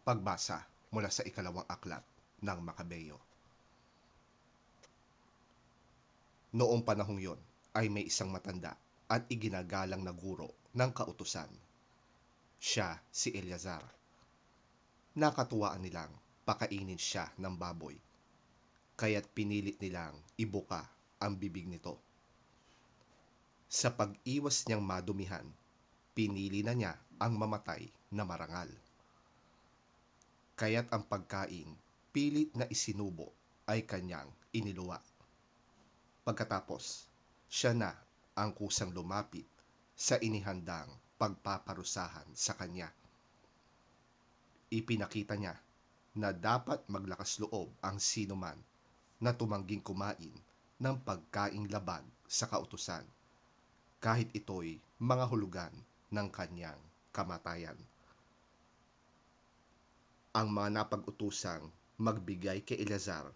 Pagbasa mula sa ikalawang aklat ng Makabeyo. Noong panahong yon ay may isang matanda at iginagalang na guro ng kautusan. Siya si Eleazar. Nakatuwaan nilang pakainin siya ng baboy, kaya't pinilit nilang ibuka ang bibig nito. Sa pag-iwas niyang madumihan, pinili na niya ang mamatay na marangal. Kaya't ang pagkain pilit na isinubo ay kanyang iniluwa. Pagkatapos, siya na ang kusang lumapit sa inihandang pagpaparusahan sa kanya. Ipinakita niya na dapat maglakas loob ang sinuman na tumangging kumain ng pagkaing labag sa kautusan, kahit ito'y mga hulugan ng kanyang kamatayan. Ang mga napag-utusang magbigay kay Eleazar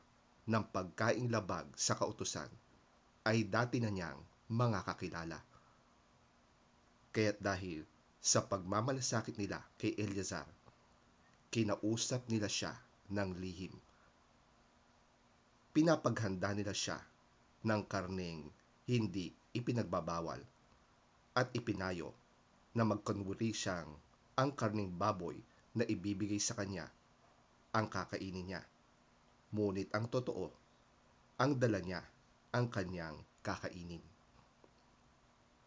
ng pagkaing labag sa kautusan ay dati na niyang mga kakilala. Kaya't dahil sa pagmamalasakit nila kay Eleazar, kinausap nila siya ng lihim. Pinapaghanda nila siya ng karneng hindi ipinagbabawal at ipinayo na magkunwari siyang ang karneng baboy na ibibigay sa kanya ang kakainin niya. Ngunit ang totoo, ang dala niya ang kanyang kakainin.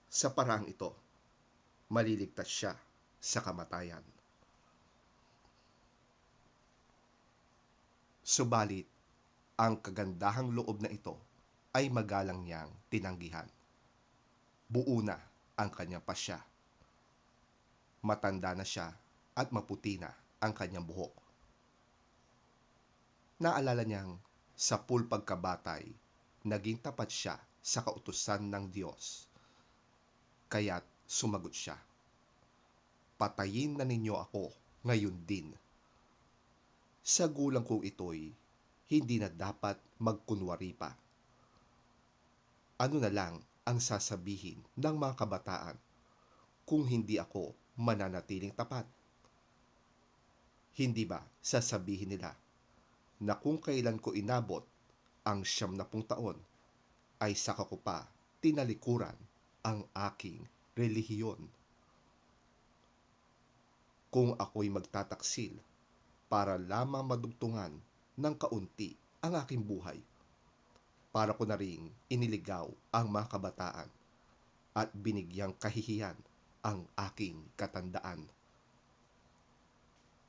Sa paraang ito, maliligtas siya sa kamatayan. Subalit, ang kagandahang loob na ito ay magalang niyang tinanggihan. Buo na ang kanyang pasya. Matanda na siya at maputi na ang kanyang buhok. Naalala niyang sa pagkabatay, naging tapat siya sa kautusan ng Diyos. Kaya't sumagot siya, "Patayin na ninyo ako ngayon din." Sa gulang kong ito'y hindi na dapat magkunwari pa. Ano na lang ang sasabihin ng mga kabataan kung hindi ako mananatiling tapat? Hindi ba sasabihin nila na kung kailan ko inabot ang 90 taon ay saka ko pa tinalikuran ang aking relihiyon? Kung ako'y magtataksil para lamang madugtungan ng kaunti ang aking buhay, para ko na ring iniligaw ang mga kabataan at binigyang kahihiyan ang aking katandaan.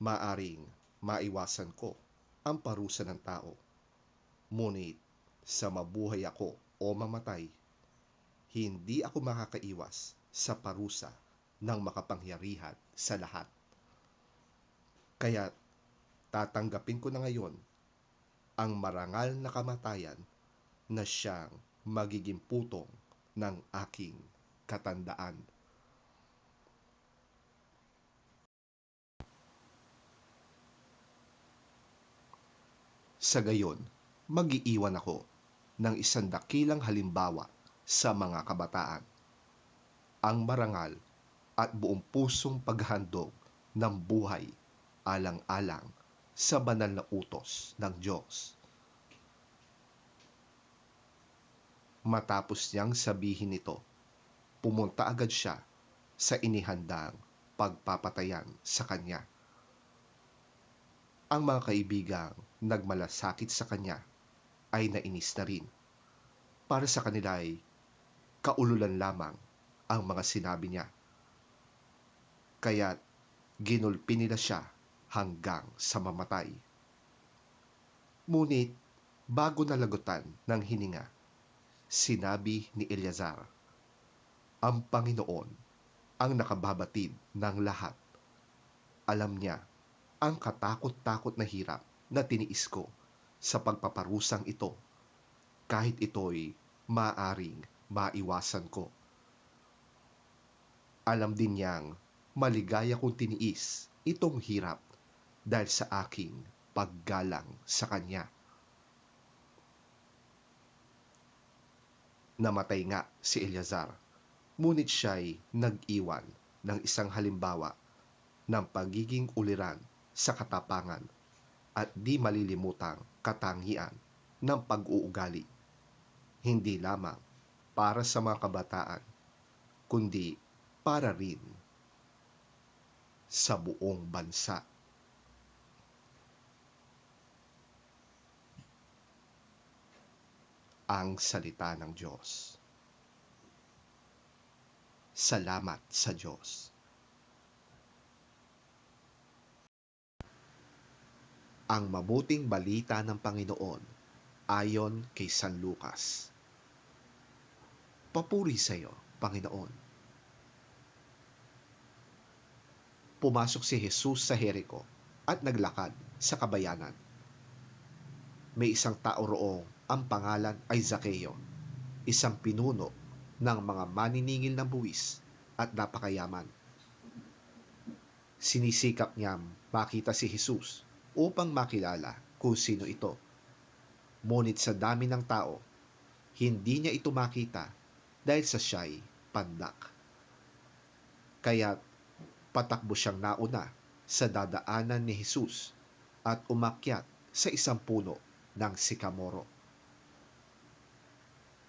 Maaring maiwasan ko ang parusa ng tao, ngunit sa mabuhay ako o mamatay, hindi ako makakaiwas sa parusa ng makapangyarihan sa lahat. Kaya tatanggapin ko na ngayon ang marangal na kamatayan na siyang magiging putong ng aking katandaan. Sa gayon, mag-iiwan ako ng isang dakilang halimbawa sa mga kabataan. Ang marangal at buong pusong paghahandog ng buhay alang-alang sa banal na utos ng Diyos. Matapos niyang sabihin ito, pumunta agad siya sa inihandang pagpapatayan sa kanya. Ang mga kaibigang nagmalasakit sa kanya ay nainis na rin. Para sa kanila ay kaululan lamang ang mga sinabi niya. Kaya't ginulpi nila siya hanggang sa mamatay. Ngunit bago nalagutan ng hininga, sinabi ni Eleazar, "Ang Panginoon ang nakababatid ng lahat. Alam niya ang katakot-takot na hirap na tiniis ko sa pagpaparusang ito, kahit ito'y maaring maiwasan ko. Alam din niyang maligaya kong tiniis itong hirap dahil sa aking paggalang sa Kanya." Namatay nga si Eleazar, ngunit siya'y nag-iwan ng isang halimbawa ng pagiging uliran sa katapangan at di malilimutang katangian ng pag-uugali, hindi lamang para sa mga kabataan, kundi para rin sa buong bansa. Ang salita ng Diyos. Salamat sa Diyos. Ang mabuting balita ng Panginoon ayon kay San Lucas. Papuri sa iyo, Panginoon. Pumasok si Jesus sa Jerico at naglakad sa kabayanan. May isang tao roong ang pangalan ay Zakeo, isang pinuno ng mga maniningil ng buwis at napakayaman. Sinisikap niyang makita si Jesus upang makilala kung sino ito. Ngunit sa dami ng tao, hindi niya ito makita dahil sa siya'y pandak. Kaya't patakbo siyang nauna sa dadaanan ni Jesus at umakyat sa isang puno ng sikamoro.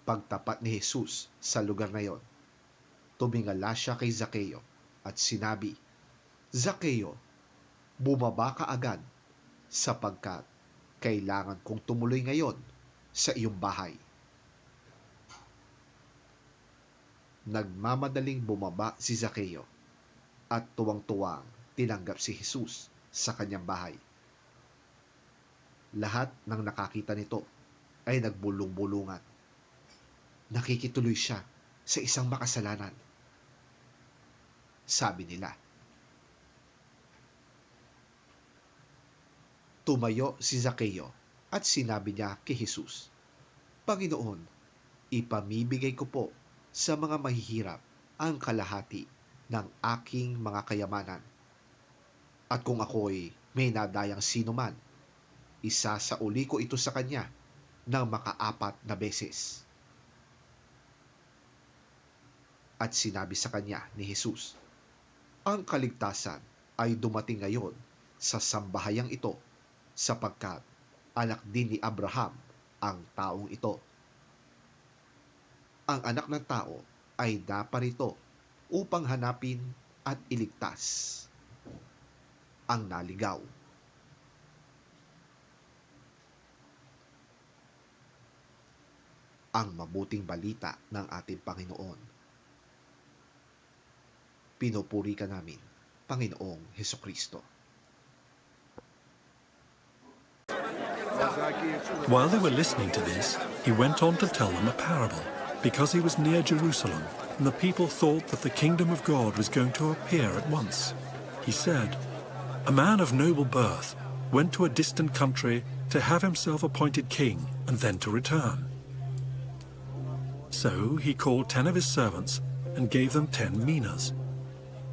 Pagtapat ni Jesus sa lugar na yon, tumingala siya kay Zakeo at sinabi, "Zakeo, bumaba ka agad sapagkat kailangan kong tumuloy ngayon sa iyong bahay." Nagmamadaling bumaba si Zakeo at tuwang-tuwang tinanggap si Jesus sa kanyang bahay. Lahat ng nakakita nito ay nagbulong-bulungan. Nakikituloy siya sa isang makasalanan. Sabi nila. Tumayo si Zakeo at sinabi niya kay Jesus, "Panginoon, ipamibigay ko po sa mga mahihirap ang kalahati ng aking mga kayamanan. At kung ako'y may nadayang sino man, isasauli ko ito sa kanya ng maka-4 na beses." At sinabi sa kanya ni Jesus, "Ang kaligtasan ay dumating ngayon sa sambahayang ito, sapagkat anak din ni Abraham ang taong ito. Ang anak ng tao ay naparito upang hanapin at iligtas ang naligaw." Ang mabuting balita ng ating Panginoon. Pinupuri ka namin, Panginoong Hesukristo. While they were listening to this, he went on to tell them a parable, because he was near Jerusalem, and the people thought that the kingdom of God was going to appear at once. He said, "A man of noble birth went to a distant country to have himself appointed king and then to return. So he called 10 of his servants and gave them 10 minas.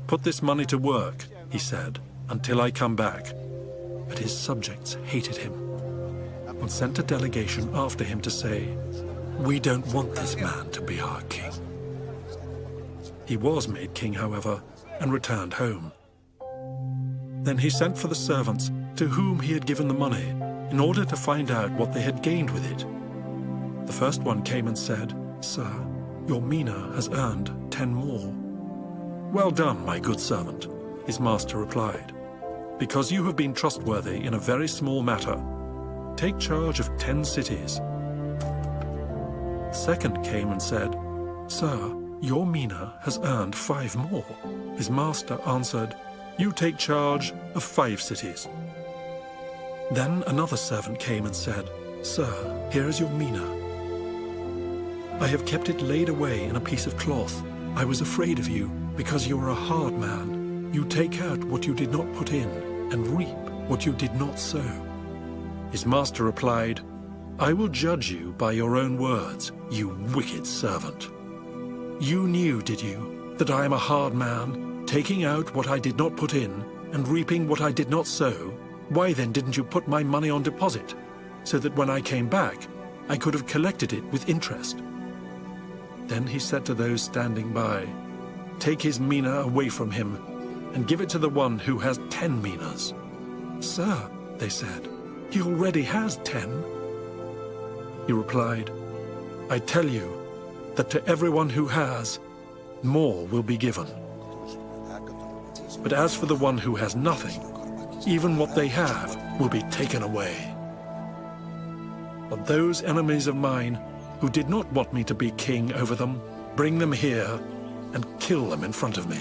'Put this money to work,' he said, 'until I come back.' But his subjects hated him and sent a delegation after him to say, 'We don't want this man to be our king.' He was made king, however, and returned home. Then he sent for the servants to whom he had given the money, in order to find out what they had gained with it. The first one came and said, 'Sir, your mina has earned 10 more.' 'Well done, my good servant,' his master replied. 'Because you have been trustworthy in a very small matter, take charge of 10 cities.' The second came and said, 'Sir, your mina has earned 5 more.' His master answered, 'You take charge of 5 cities.' Then another servant came and said, 'Sir, here is your mina. I have kept it laid away in a piece of cloth. I was afraid of you, because you are a hard man. You take out what you did not put in, and reap what you did not sow.' His master replied, 'I will judge you by your own words, you wicked servant. You knew, did you, that I am a hard man, taking out what I did not put in, and reaping what I did not sow? Why then didn't you put my money on deposit, so that when I came back, I could have collected it with interest?' Then he said to those standing by, 'Take his mina away from him, and give it to the one who has 10 minas.' "Sir," they said, "he already has 10. He replied, "I tell you that to everyone who has, more will be given. But as for the one who has nothing, even what they have will be taken away. But those enemies of mine who did not want me to be king over them, bring them here and kill them in front of me."